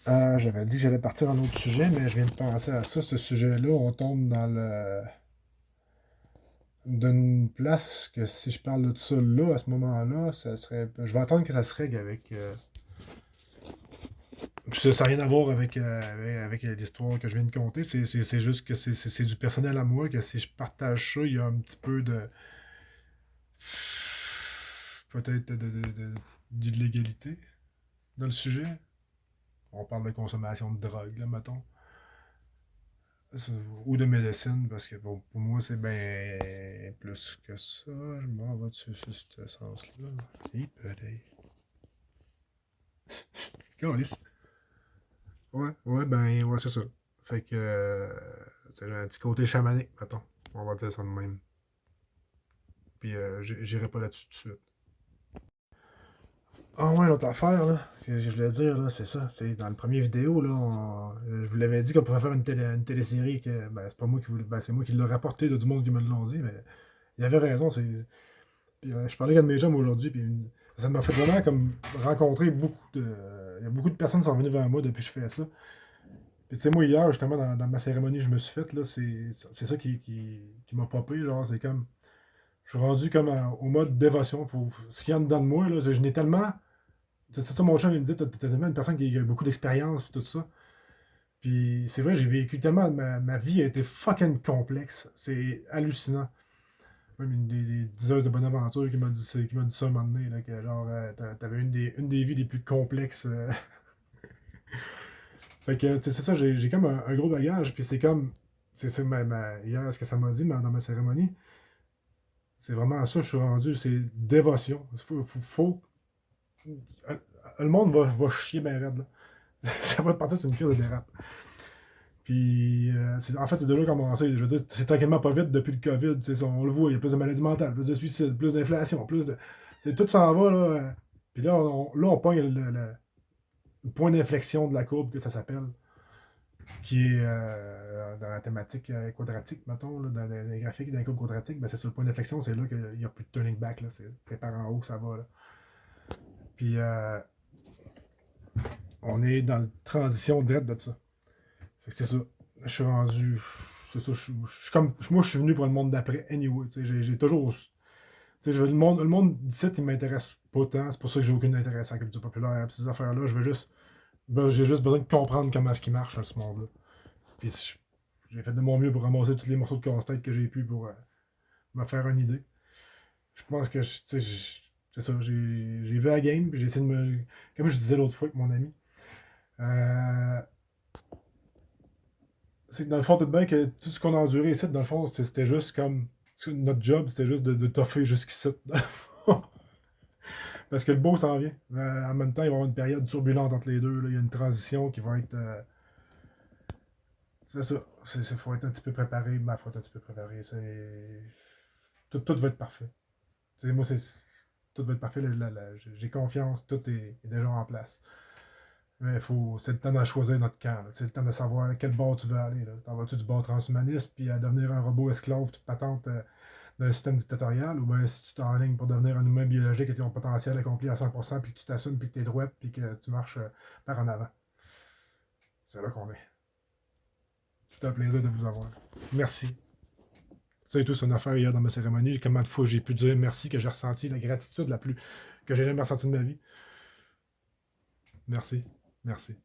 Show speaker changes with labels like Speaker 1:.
Speaker 1: J'avais dit que j'allais partir en autre sujet, mais je viens de penser à ça. Ce sujet-là, on tombe dans le d'une place que si je parle de ça là, à ce moment-là, ça serait. Je vais attendre que ça se règle avec. Ça n'a rien à voir avec l'histoire que je viens de conter. C'est juste que c'est du personnel à moi, que si je partage ça, il y a un petit peu de. Peut-être d'illégalité dans le sujet. On parle de consommation de drogue, là, mettons. Ou de médecine, parce que bon, pour moi, c'est bien plus que ça. Je m'en vais sur ce sens-là. Et peut-être. Câlisse. Ouais, ben, ouais, c'est ça. Fait que. C'est un petit côté chamanique, mettons. On va dire ça de même. Puis, j'irai pas là-dessus tout de suite. Ah ouais, l'autre affaire, là, que je voulais dire, là, c'est ça. C'est dans le premier vidéo, là, je vous l'avais dit qu'on pourrait faire une télésérie que, ben, c'est pas moi qui voulais, ben, c'est moi qui l'ai rapporté, là, du monde qui me l'ont dit, mais il avait raison. Puis, je parlais avec un de mes chums aujourd'hui, puis ça m'a fait vraiment comme rencontrer beaucoup de. Il y a beaucoup de personnes qui sont venues vers moi depuis que je fais ça. Puis, tu sais, moi, hier, justement, dans ma cérémonie que je me suis faite, là, c'est ça qui m'a popé, genre, c'est comme. Je suis rendu comme au mode dévotion. Ce qu'il y a dedans de moi, là, je n'ai tellement. C'est ça, mon chum, il me dit, t'as tellement une personne qui a beaucoup d'expérience, tout ça. Puis c'est vrai, j'ai vécu tellement, ma vie a été fucking complexe. C'est hallucinant. Même des diseuses de bonne aventure qui m'a dit ça un moment donné, là, que genre, t'avais une des vies les plus complexes. Fait que, tu sais, c'est ça, j'ai comme un gros bagage, puis c'est comme, c'est ça, hier, ce que ça m'a dit dans ma cérémonie, c'est vraiment à ça que je suis rendu, c'est dévotion. Le monde va chier ben raide, là. Ça va partir sur une crise de dérape. Puis, en fait, c'est déjà commencé. Je veux dire, c'est tranquillement pas vite depuis le COVID. On le voit, il y a plus de maladies mentales, plus de suicides, plus d'inflation, plus de. Tout s'en va, là. Puis là, on pogne le point d'inflexion de la courbe, que ça s'appelle, qui est dans la thématique quadratique, mettons, là, dans les graphiques d'un courbe quadratique. Ben, c'est sur le point d'inflexion, c'est là qu'il n'y a plus de turning back. Là. C'est par en haut que ça va. Là. Puis, on est dans la transition directe de ça. Fait que c'est ça. Je suis rendu. C'est ça. Je suis comme. Moi, je suis venu pour le monde d'après anyway. J'ai toujours. Le monde d'ici, il m'intéresse pas tant. C'est pour ça que j'ai aucun intérêt à la culture populaire. Pis ces affaires-là, j'ai juste besoin de comprendre comment est-ce qu'il marche, ce monde-là. Puis j'ai fait de mon mieux pour ramasser tous les morceaux de casse-tête que j'ai pu pour me faire une idée. Je pense que, c'est ça. J'ai vu la game, puis j'ai essayé de me. Comme je disais l'autre fois avec mon ami. Euh, c'est que dans le fond, tout de bien que tout ce qu'on a enduré ici, dans le fond, c'était juste comme. Notre job, c'était juste de toffer jusqu'ici. Parce que le beau s'en vient. En même temps, il va y avoir une période turbulente entre les deux. Là. Il y a une transition qui va être. C'est ça. Il faut être un petit peu préparé. Ma faut être un petit peu préparé. Tout va être parfait. Moi, tout va être parfait. J'ai confiance. Tout est déjà en place. Mais c'est le temps de choisir notre camp. C'est le temps de savoir à quel bord tu veux aller. T'en vas-tu du bord transhumaniste, puis à devenir un robot esclave, toute patente d'un système dictatorial, ou bien si tu t'enlignes pour devenir un humain biologique et ton potentiel accompli à 100%, puis que tu t'assumes, puis que tu es droite, puis que tu marches par en avant. C'est là qu'on est. C'était un plaisir de vous avoir. Merci. Ça et tout, c'est une affaire hier dans ma cérémonie. Comment de fois j'ai pu dire merci, que j'ai ressenti la gratitude la plus que j'ai jamais ressentie de ma vie. Merci. Merci.